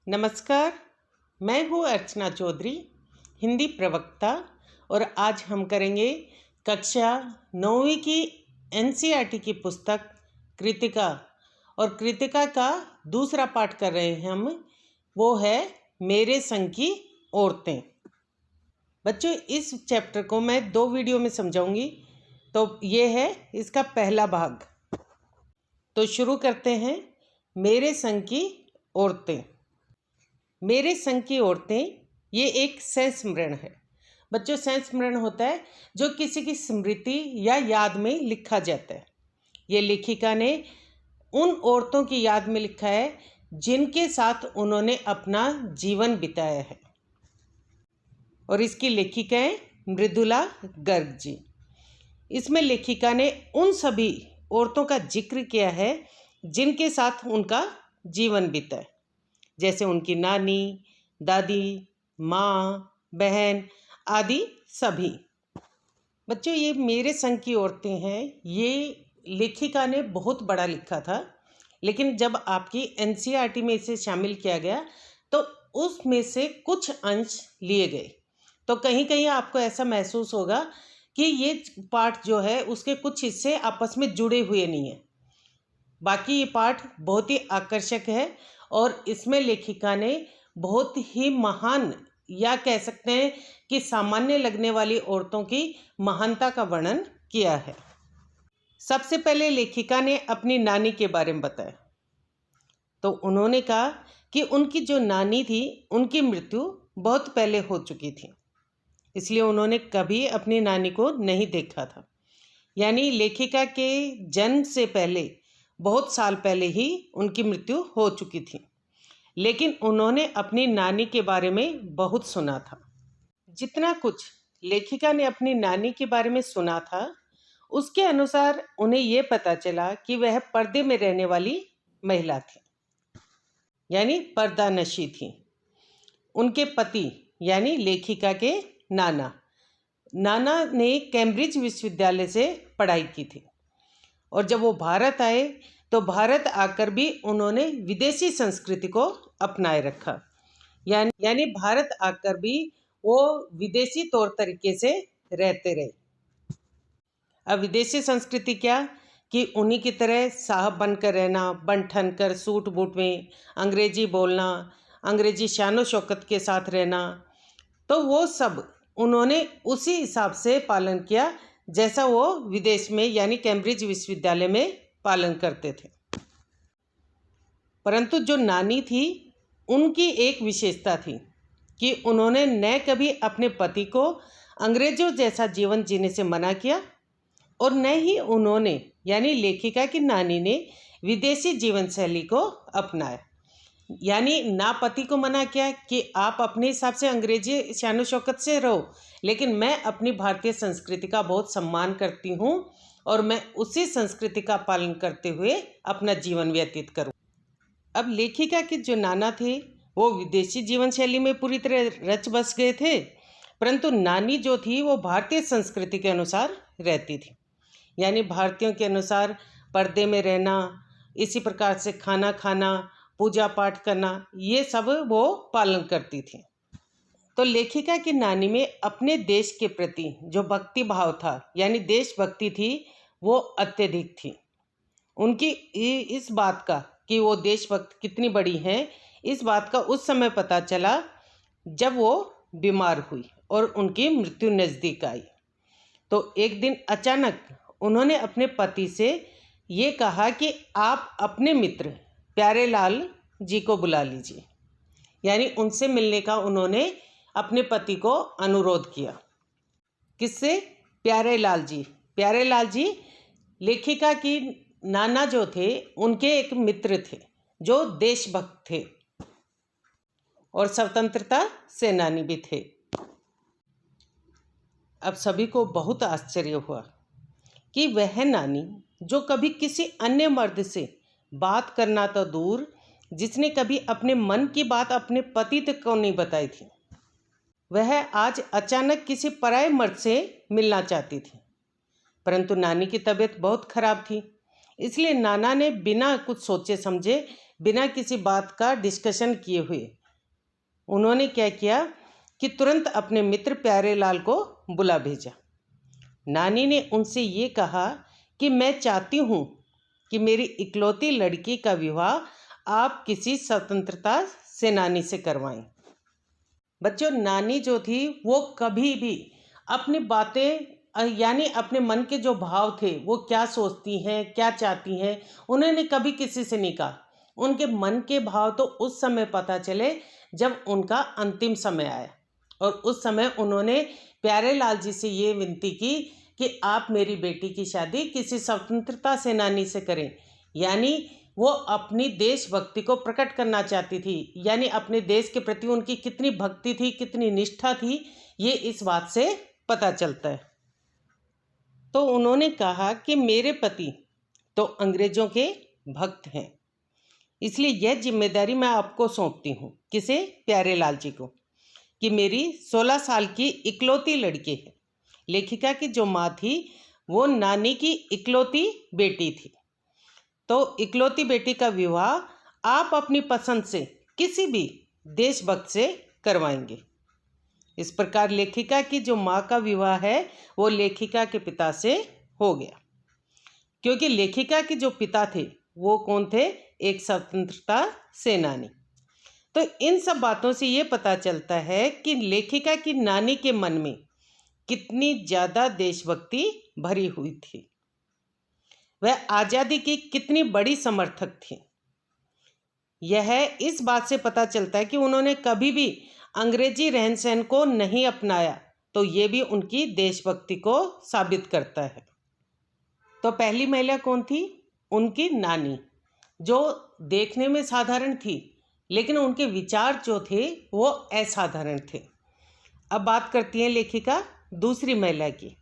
नमस्कार, मैं हूँ अर्चना चौधरी, हिंदी प्रवक्ता। और आज हम करेंगे कक्षा 9वीं की एनसीईआरटी की पुस्तक कृतिका। और कृतिका का दूसरा पाठ कर रहे हैं हम, वो है मेरे संग की औरतें। बच्चों, इस चैप्टर को मैं 2 वीडियो में समझाऊंगी, तो ये है इसका पहला भाग। तो शुरू करते हैं। मेरे संग की औरतें। मेरे संग की औरतें ये एक संस्मरण है। बच्चों, संस्मरण होता है जो किसी की स्मृति या याद में लिखा जाता है। ये लेखिका ने उन औरतों की याद में लिखा है जिनके साथ उन्होंने अपना जीवन बिताया है। और इसकी लेखिका है मृदुला गर्ग जी। इसमें लेखिका ने उन सभी औरतों का जिक्र किया है जिनके साथ उनका जीवन बीता है, जैसे उनकी नानी, दादी, माँ, बहन आदि सभी। बच्चों, ये मेरे संग की औरतें हैं, ये लेखिका ने बहुत बड़ा लिखा था, लेकिन जब आपकी एनसीईआरटी में इसे शामिल किया गया तो उसमें से कुछ अंश लिए गए। तो कहीं कहीं आपको ऐसा महसूस होगा कि ये पाठ जो है उसके कुछ हिस्से आपस में जुड़े हुए नहीं हैं। बाकी ये पाठ बहुत ही आकर्षक है और इसमें लेखिका ने बहुत ही महान, या कह सकते हैं कि सामान्य लगने वाली औरतों की महानता का वर्णन किया है। सबसे पहले लेखिका ने अपनी नानी के बारे में बताया। तो उन्होंने कहा कि उनकी जो नानी थी उनकी मृत्यु बहुत पहले हो चुकी थी, इसलिए उन्होंने कभी अपनी नानी को नहीं देखा था। यानी लेखिका के जन्म से पहले, बहुत साल पहले ही उनकी मृत्यु हो चुकी थी, लेकिन उन्होंने अपनी नानी के बारे में बहुत सुना था। जितना कुछ लेखिका ने अपनी नानी के बारे में सुना था, उसके अनुसार उन्हें ये पता चला कि वह पर्दे में रहने वाली महिला थी, यानी पर्दानशी थी। उनके पति यानी लेखिका के नाना ने कैम्ब्रिज विश्वविद्यालय से पढ़ाई की थी, और जब वो भारत आए तो भारत आकर भी उन्होंने विदेशी संस्कृति को अपनाए रखा। यानी भारत आकर भी वो विदेशी तौर तरीके से रहते रहे। अब विदेशी संस्कृति क्या कि उन्हीं की तरह साहब बनकर रहना, बन ठन कर सूट बूट में अंग्रेजी बोलना, अंग्रेजी शानो शौकत के साथ रहना, तो वो सब उन्होंने उसी हिसाब से पालन किया जैसा वो विदेश में यानी कैम्ब्रिज विश्वविद्यालय में पालन करते थे। परंतु जो नानी थी उनकी एक विशेषता थी कि उन्होंने न कभी अपने पति को अंग्रेजों जैसा जीवन जीने से मना किया, और न ही उन्होंने यानी लेखिका की नानी ने विदेशी जीवन शैली को अपनाया। यानी ना पति को मना किया कि आप अपने हिसाब से अंग्रेजी शानो शौकत से रहो, लेकिन मैं अपनी भारतीय संस्कृति का बहुत सम्मान करती हूँ और मैं उसी संस्कृति का पालन करते हुए अपना जीवन व्यतीत करूँ। अब लेखिका के जो नाना थे वो विदेशी जीवन शैली में पूरी तरह रच बस गए थे, परंतु नानी जो थी वो भारतीय संस्कृति के अनुसार रहती थी। यानी भारतीयों के अनुसार पर्दे में रहना, इसी प्रकार से खाना खाना, पूजा पाठ करना, ये सब वो पालन करती थी। तो लेखिका की नानी में अपने देश के प्रति जो भक्ति भाव था यानी देशभक्ति थी, वो अत्यधिक थी। उनकी इस बात का कि वो देशभक्त कितनी बड़ी हैं, इस बात का उस समय पता चला जब वो बीमार हुई और उनकी मृत्यु नज़दीक आई। तो एक दिन अचानक उन्होंने अपने पति से ये कहा कि आप अपने मित्र प्यारेलाल जी को बुला लीजिए। यानी उनसे मिलने का उन्होंने अपने पति को अनुरोध किया। किससे? प्यारेलाल जी। प्यारेलाल जी लेखिका की नाना जो थे उनके एक मित्र थे जो देशभक्त थे और स्वतंत्रता सेनानी भी थे। अब सभी को बहुत आश्चर्य हुआ कि वह नानी जो कभी किसी अन्य मर्द से बात करना तो दूर, जिसने कभी अपने मन की बात अपने पति तक को नहीं बताई थी, वह आज अचानक किसी पराये मर्द से मिलना चाहती थी। परंतु नानी की तबीयत बहुत खराब थी, इसलिए नाना ने बिना कुछ सोचे समझे बिना किसी बात का डिस्कशन किए हुए उन्होंने क्या किया कि तुरंत अपने मित्र प्यारेलाल को बुला भेजा। नानी ने उनसे ये कहा कि मैं चाहती हूँ कि मेरी इकलौती लड़की का विवाह आप किसी स्वतंत्रता सेनानी से करवाएं। बच्चों, नानी जो थी वो कभी भी अपनी बातें यानी अपने मन के जो भाव थे वो क्या सोचती हैं, क्या चाहती हैं, उन्होंने कभी किसी से नहीं कहा। उनके मन के भाव तो उस समय पता चले जब उनका अंतिम समय आया, और उस समय उन्होंने प्यारेलाल जी से ये विनती की कि आप मेरी बेटी की शादी किसी स्वतंत्रता सेनानी से करें। यानी वो अपनी देशभक्ति को प्रकट करना चाहती थी, यानी अपने देश के प्रति उनकी कितनी भक्ति थी, कितनी निष्ठा थी, ये इस बात से पता चलता है। तो उन्होंने कहा कि मेरे पति तो अंग्रेजों के भक्त हैं, इसलिए यह जिम्मेदारी मैं आपको सौंपती हूँ। किसे? प्यारेलाल जी को, कि मेरी 16 साल की इकलौती लड़की है। लेखिका की जो माँ थी वो नानी की इकलौती बेटी थी। तो इकलौती बेटी का विवाह आप अपनी पसंद से किसी भी देशभक्त से करवाएंगे। इस प्रकार लेखिका की जो माँ का विवाह है वो लेखिका के पिता से हो गया, क्योंकि लेखिका के जो पिता थे वो कौन थे? एक स्वतंत्रता सेनानी। तो इन सब बातों से ये पता चलता है कि लेखिका की नानी के मन में कितनी ज़्यादा देशभक्ति भरी हुई थी, वह आज़ादी की कितनी बड़ी समर्थक थी। यह इस बात से पता चलता है कि उन्होंने कभी भी अंग्रेजी रहन सहन को नहीं अपनाया, तो ये भी उनकी देशभक्ति को साबित करता है। तो पहली महिला कौन थी? उनकी नानी, जो देखने में साधारण थी लेकिन उनके विचार जो थे वो असाधारण थे। अब बात करती हैं लेखिका दूसरी महिला की।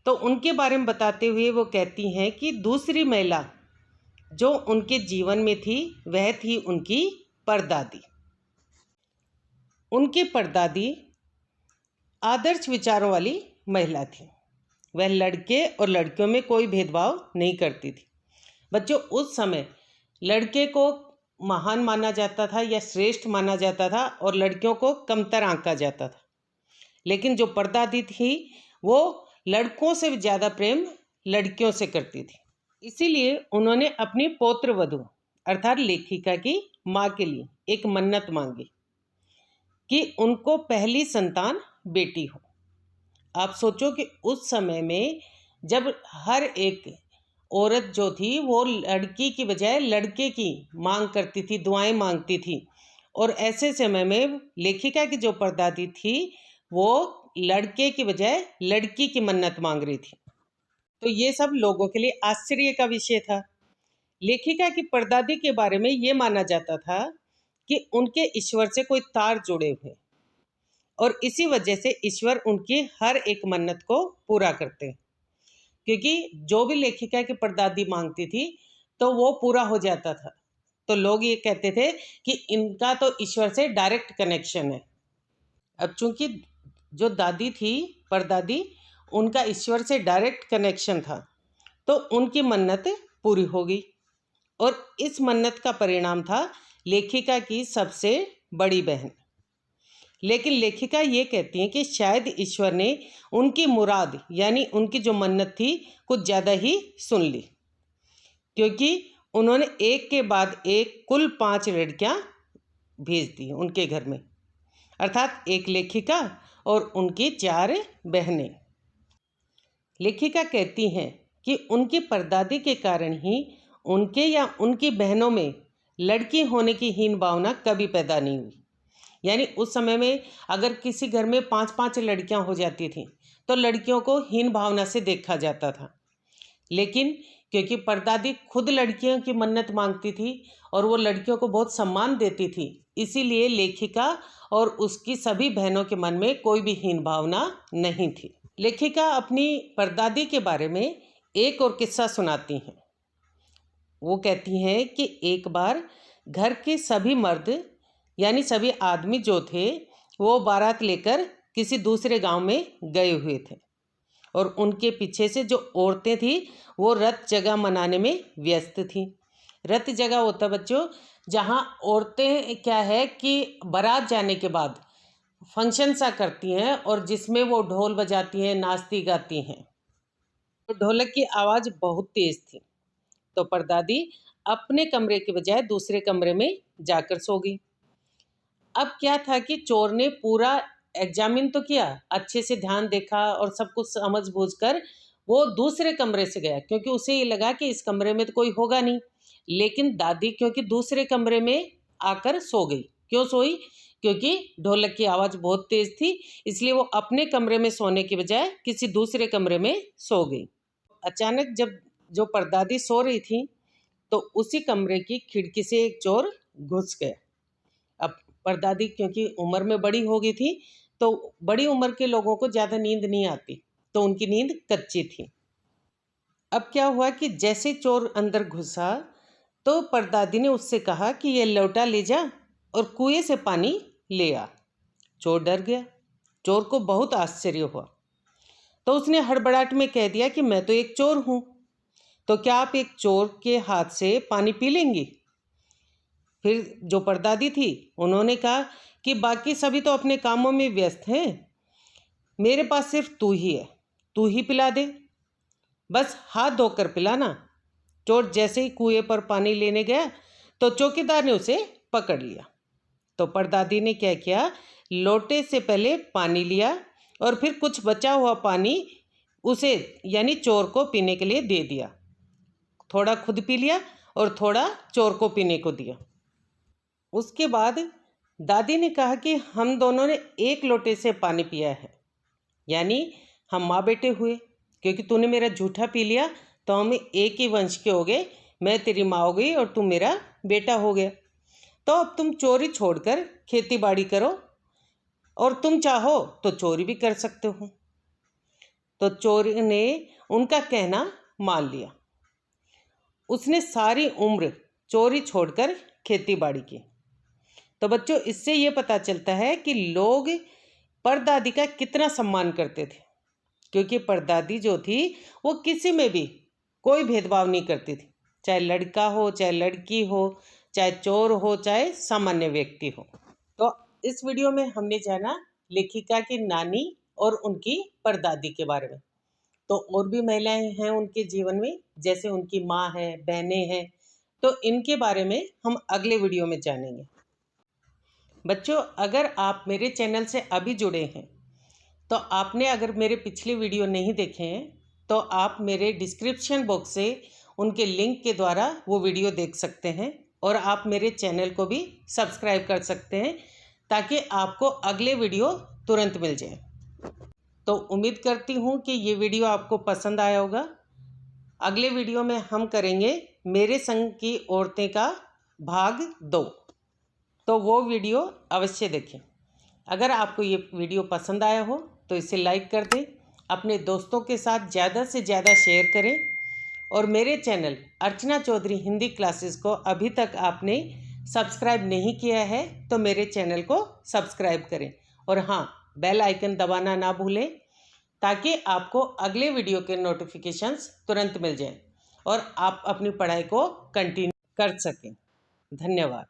तो उनके बारे में बताते हुए वो कहती हैं कि दूसरी महिला जो उनके जीवन में थी वह थी उनकी परदादी। उनकी परदादी आदर्श विचारों वाली महिला थी। वह लड़के और लड़कियों में कोई भेदभाव नहीं करती थी। बच्चों, उस समय लड़के को महान माना जाता था या श्रेष्ठ माना जाता था और लड़कियों को कमतर आंका जाता था। लेकिन जो परदादी थी वो लड़कों से ज़्यादा प्रेम लड़कियों से करती थी। इसीलिए उन्होंने अपनी पौत्र वधू अर्थात लेखिका की माँ के लिए एक मन्नत मांगी कि उनको पहली संतान बेटी हो। आप सोचो कि उस समय में जब हर एक औरत जो थी वो लड़की की बजाय लड़के की मांग करती थी, दुआएं मांगती थी, और ऐसे समय में लेखिका की जो परदादी थी वो लड़के की बजाय लड़की की मन्नत मांग रही थी। तो ये सब लोगों के लिए आश्चर्य का विषय था। लेखिका की परदादी के बारे में ये माना जाता था कि उनके ईश्वर से कोई तार जुड़े हुए, और इसी वजह से ईश्वर उनकी हर एक मन्नत को पूरा करते हैं, क्योंकि जो भी लेखिका की परदादी मांगती थी तो वो पूरा हो जाता था। तो लोग ये कहते थे कि इनका तो ईश्वर से डायरेक्ट कनेक्शन है। अब चूंकि जो दादी थी परदादी, उनका ईश्वर से डायरेक्ट कनेक्शन था, तो उनकी मन्नत पूरी हो गई, और इस मन्नत का परिणाम था लेखिका की सबसे बड़ी बहन। लेकिन लेखिका ये कहती हैं कि शायद ईश्वर ने उनकी मुराद यानी उनकी जो मन्नत थी कुछ ज़्यादा ही सुन ली, क्योंकि उन्होंने एक के बाद एक कुल 5 लड़कियां भेज दी उनके घर में, अर्थात एक लेखिका और उनकी 4 बहनें। लेखिका कहती हैं कि उनकी परदादी के कारण ही उनके या उनकी बहनों में लड़की होने की हीन भावना कभी पैदा नहीं हुई। यानी उस समय में अगर किसी घर में 5-5 लड़कियां हो जाती थीं तो लड़कियों को हीन भावना से देखा जाता था। लेकिन क्योंकि परदादी खुद लड़कियों की मन्नत मांगती थी और वो लड़कियों को बहुत सम्मान देती थी, इसीलिए लेखिका और उसकी सभी बहनों के मन में कोई भी हीन भावना नहीं थी। लेखिका अपनी परदादी के बारे में एक और किस्सा सुनाती हैं। वो कहती हैं कि एक बार घर के सभी मर्द यानी सभी आदमी जो थे वो बारात लेकर किसी दूसरे गांव में गए हुए थे, और उनके पीछे से जो औरतें थी वो रथ जगह मनाने में व्यस्त थीं। रत जगह होता है बच्चों, जहाँ औरतें क्या है कि बारात जाने के बाद फंक्शन सा करती हैं और जिसमें वो ढोल बजाती हैं, नाचती गाती हैं। तो ढोलक की आवाज़ बहुत तेज़ थी, तो परदादी अपने कमरे के बजाय दूसरे कमरे में जाकर सो गई। अब क्या था कि चोर ने पूरा एग्जामिन तो किया, अच्छे से ध्यान देखा और सब कुछ समझ बूझ कर वो दूसरे कमरे से गया, क्योंकि उसे ये लगा कि इस कमरे में तो कोई होगा नहीं। लेकिन दादी क्योंकि दूसरे कमरे में आकर सो गई। क्यों सोई? क्योंकि ढोलक की आवाज़ बहुत तेज़ थी, इसलिए वो अपने कमरे में सोने के बजाय किसी दूसरे कमरे में सो गई। अचानक जब जो परदादी सो रही थी, तो उसी कमरे की खिड़की से एक चोर घुस गया। अब परदादी क्योंकि उम्र में बड़ी हो गई थी, तो बड़ी उम्र के लोगों को ज़्यादा नींद नहीं आती, तो उनकी नींद कच्ची थी। अब क्या हुआ कि जैसे चोर अंदर घुसा, तो परदादी ने उससे कहा कि ये लोटा ले जा और कुएं से पानी ले आ। चोर डर गया। चोर को बहुत आश्चर्य हुआ, तो उसने हड़बड़ाहट में कह दिया कि मैं तो एक चोर हूँ, तो क्या आप एक चोर के हाथ से पानी पी लेंगी? फिर जो परदादी थी उन्होंने कहा कि बाकी सभी तो अपने कामों में व्यस्त हैं, मेरे पास सिर्फ तू ही है, तू ही पिला दे, बस हाथ धोकर पिलाना। चोर जैसे ही कुएं पर पानी लेने गया, तो चौकीदार ने उसे पकड़ लिया। तो परदादी ने क्या किया, लोटे से पहले पानी लिया और फिर कुछ बचा हुआ पानी उसे यानी चोर को पीने के लिए दे दिया। थोड़ा खुद पी लिया और थोड़ा चोर को पीने को दिया। उसके बाद दादी ने कहा कि हम दोनों ने एक लोटे से पानी पिया है, यानी हम माँ बेटे हुए, क्योंकि तूने मेरा जूठा पी लिया तो हम एक ही वंश के हो गए, मैं तेरी माँ हो गई और तू मेरा बेटा हो गया। तो अब तुम चोरी छोड़कर खेती बाड़ी करो और तुम चाहो तो चोरी भी कर सकते हो। तो चोर ने उनका कहना मान लिया। उसने सारी उम्र चोरी छोड़कर खेती बाड़ी की। तो बच्चों, इससे ये पता चलता है कि लोग परदादी का कितना सम्मान करते थे, क्योंकि परदादी जो थी वो किसी में भी कोई भेदभाव नहीं करती थी, चाहे लड़का हो, चाहे लड़की हो, चाहे चोर हो, चाहे सामान्य व्यक्ति हो। तो इस वीडियो में हमने जाना लेखिका की नानी और उनकी परदादी के बारे में। तो और भी महिलाएं हैं उनके जीवन में, जैसे उनकी माँ है, बहनें हैं, तो इनके बारे में हम अगले वीडियो में जानेंगे। बच्चों, अगर आप मेरे चैनल से अभी जुड़े हैं, तो आपने अगर मेरे पिछले वीडियो नहीं देखे हैं, तो आप मेरे डिस्क्रिप्शन बॉक्स से उनके लिंक के द्वारा वो वीडियो देख सकते हैं और आप मेरे चैनल को भी सब्सक्राइब कर सकते हैं, ताकि आपको अगले वीडियो तुरंत मिल जाए। तो उम्मीद करती हूँ कि ये वीडियो आपको पसंद आया होगा। अगले वीडियो में हम करेंगे मेरे संग की औरतें का भाग 2, तो वो वीडियो अवश्य देखें। अगर आपको ये वीडियो पसंद आया हो तो इसे लाइक कर दें, अपने दोस्तों के साथ ज़्यादा से ज़्यादा शेयर करें और मेरे चैनल अर्चना चौधरी हिंदी क्लासेस को अभी तक आपने सब्सक्राइब नहीं किया है तो मेरे चैनल को सब्सक्राइब करें और हाँ, बेल आइकन दबाना ना भूलें, ताकि आपको अगले वीडियो के नोटिफिकेशंस तुरंत मिल जाएं और आप अपनी पढ़ाई को कंटिन्यू कर सकें। धन्यवाद।